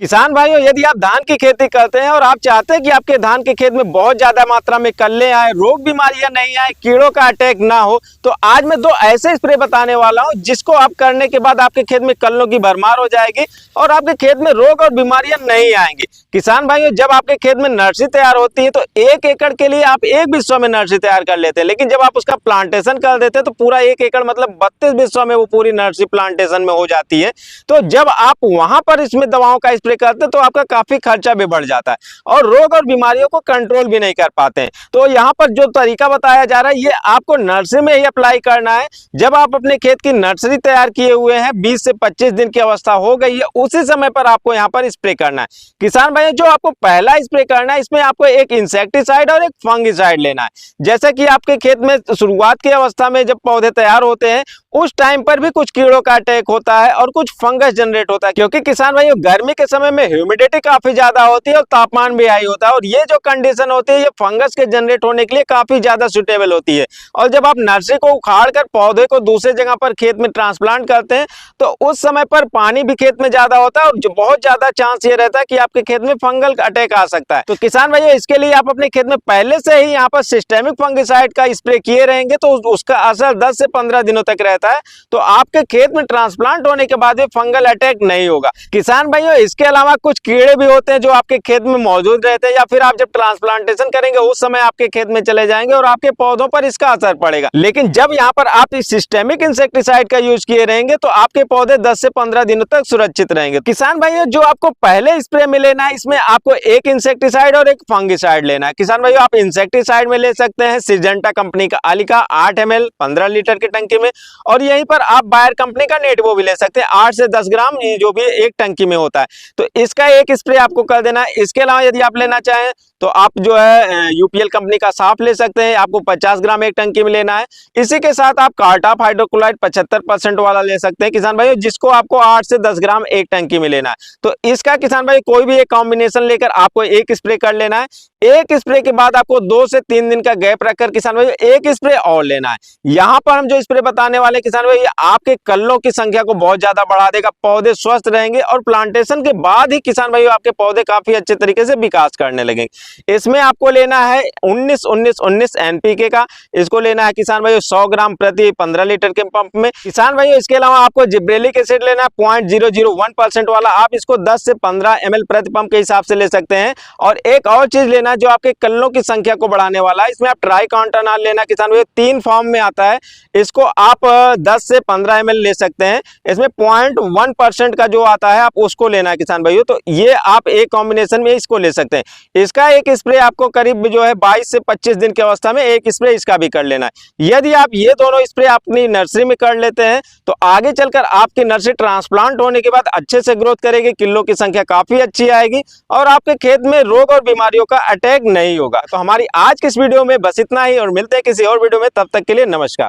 किसान भाइयों, यदि आप धान की खेती करते हैं और आप चाहते हैं कि आपके धान के खेत में बहुत ज्यादा मात्रा में कल्ले आए, रोग बीमारियां नहीं आए, कीड़ों का अटैक ना हो, तो आज मैं दो ऐसे स्प्रे बताने वाला हूं जिसको आप करने के बाद आपके खेत में कल्लों की भरमार हो जाएगी और आपके खेत में रोग और बीमारियां नहीं आएंगी। किसान भाइयों, जब आपके खेत में नर्सरी तैयार होती है तो 1 एकड़ के लिए आप 1 बिस्वा में नर्सरी तैयार कर लेते हैं, लेकिन जब आप उसका प्लांटेशन कर देते हैं तो पूरा 1 एकड़ मतलब 32 बिस्वा में वो पूरी नर्सरी प्लांटेशन में हो जाती है। तो जब आप वहां पर इसमें दवाओं का स्प्रे करते हैं तो आपका काफी खर्चा भी बढ़ जाता है और रोग और बीमारियों को कंट्रोल भी नहीं कर पाते हैं। तो यहाँ पर जो तरीका बताया जा रहा है ये आपको नर्सरी में ही अप्लाई करना है। जब आप अपने खेत की नर्सरी तैयार किए हुए हैं, 20 से 25 दिन की अवस्था हो गई है, उसी समय पर आपको यहाँ पर स्प्रे करना है। किसान भाई, जो आपको पहला स्प्रे करना है इसमें आपको एक इंसेक्टिसाइड और एक फंगिसाइड लेना है। जैसे कि आपके खेत में शुरुआत की अवस्था में जब पौधे तैयार होते हैं उस टाइम पर भी कुछ कीड़ों का अटैक होता है और कुछ फंगस जनरेट होता है, क्योंकि किसान भाइयों गर्मी के समय में ह्यूमिडिटी काफी ज्यादा होती है और तापमान भी हाई होता है और ये जो कंडीशन होती है ये फंगस के जनरेट होने के लिए काफी ज्यादा सुटेबल होती है। और जब आप नर्सरी को उखाड़ कर पौधे को दूसरे जगह पर खेत में ट्रांसप्लांट करते हैं तो उस समय पर पानी भी खेत में ज्यादा होता है और जो बहुत ज्यादा चांस ये रहता है कि आपके खेत में फंगल अटैक आ सकता है। तो किसान भाइयों, इसके लिए आप अपने खेत में पहले से ही यहाँ पर सिस्टेमिक फंगिसाइड का स्प्रे किए रहेंगे तो उसका असर 10 से 15 दिनों तक रहता है, तो आपके खेत में ट्रांसप्लांट होने के बाद भी फंगल अटैक नहीं होगा। किसान भाइयों, इसके अलावा कुछ कीड़े भी होते हैं जो आपके खेत में मौजूद रहते हैं या फिर आप जब ट्रांसप्लांटेशन करेंगे उस समय आपके खेत में चले जाएंगे और आपके पौधों पर इसका असर पड़ेगा। लेकिन जब यहाँ पर आप इस सिस्टेमिक इंसेक्टिसाइड का यूज किए रहेंगे तो आपके पौधे 10 से 15 दिनों तक सुरक्षित रहेंगे। किसान भाइयों, जो आपको पहले स्प्रे में लेना है इसमें आपको एक इंसेक्टिसाइड और एक फंगिसाइड लेना है। किसान भाइयों, आप इंसेक्टिसाइड में ले सकते हैं सिजेंटा कंपनी का अलिका 8 ml 15 लीटर की टंकी में, और यहीं पर आप बायर कंपनी का नेटवो भी ले सकते हैं 8 से 10 ग्राम, जो भी एक टंकी में होता है। तो इसका एक स्प्रे आपको कर देना है। इसके अलावा यदि आप लेना चाहें तो आप जो है यूपीएल कंपनी का साफ ले सकते हैं, आपको 50 ग्राम एक टंकी में लेना है। इसी के साथ आप कार्टाप हाइड्रोक्लोराइड 75% वाला ले सकते हैं किसान भाई, जिसको आपको 8 से 10 ग्राम एक टंकी में लेना है। तो इसका किसान भाई कोई भी एक कॉम्बिनेशन लेकर आपको एक स्प्रे कर लेना है। एक स्प्रे के बाद आपको 2 से 3 दिन का गैप रखकर किसान भाई एक स्प्रे और लेना है। यहाँ पर हम जो स्प्रे बताने वाले किसान भाई, आपके कल्लों की संख्या को बहुत ज्यादा बढ़ा देगा, पौधे स्वस्थ रहेंगे और प्लांटेशन के बाद ही किसान भाई आपके पौधे काफी अच्छे तरीके से विकास करने लगेंगे। इसमें आपको लेना है 19-19-19 एनपीके का, इसको लेना है किसान भाई 100 ग्राम प्रति 15 लीटर के पंप में। किसान भाई, इसके अलावा आपको जिब्रेलिक एसिड लेना है 0.001% वाला, आप इसको 10 से 15 ml प्रति पंप के हिसाब से ले सकते हैं। और एक और चीज लेना जो आपके कल्लों की संख्या को बढ़ाने वाला है, इसमें आप ट्राइकॉन्टानॉल लेना किसान भाई, 3 फॉर्म में आता है, इसको आप 10 से 15 ml ले सकते हैं। इसमें 0.1% का जो आता है आप उसको लेना है किसान भाइयों। तो ये आप एक कॉम्बिनेशन में इसको ले सकते हैं। इसका एक स्प्रे आपको करीब जो है 22 से 25 दिन की अवस्था में एक स्प्रे इसका भी कर लेना है। यदि आप ये दोनों स्प्रे अपनी नर्सरी में कर लेते हैं तो आगे चलकर आपकी नर्सरी ट्रांसप्लांट होने के बाद अच्छे से ग्रोथ करेगी, किलो की संख्या काफी अच्छी आएगी और आपके खेत में रोग और बीमारियों का अटैक नहीं होगा। तो हमारी आज की इस वीडियो में बस इतना ही और मिलते हैं किसी और वीडियो में, तब तक के लिए नमस्कार।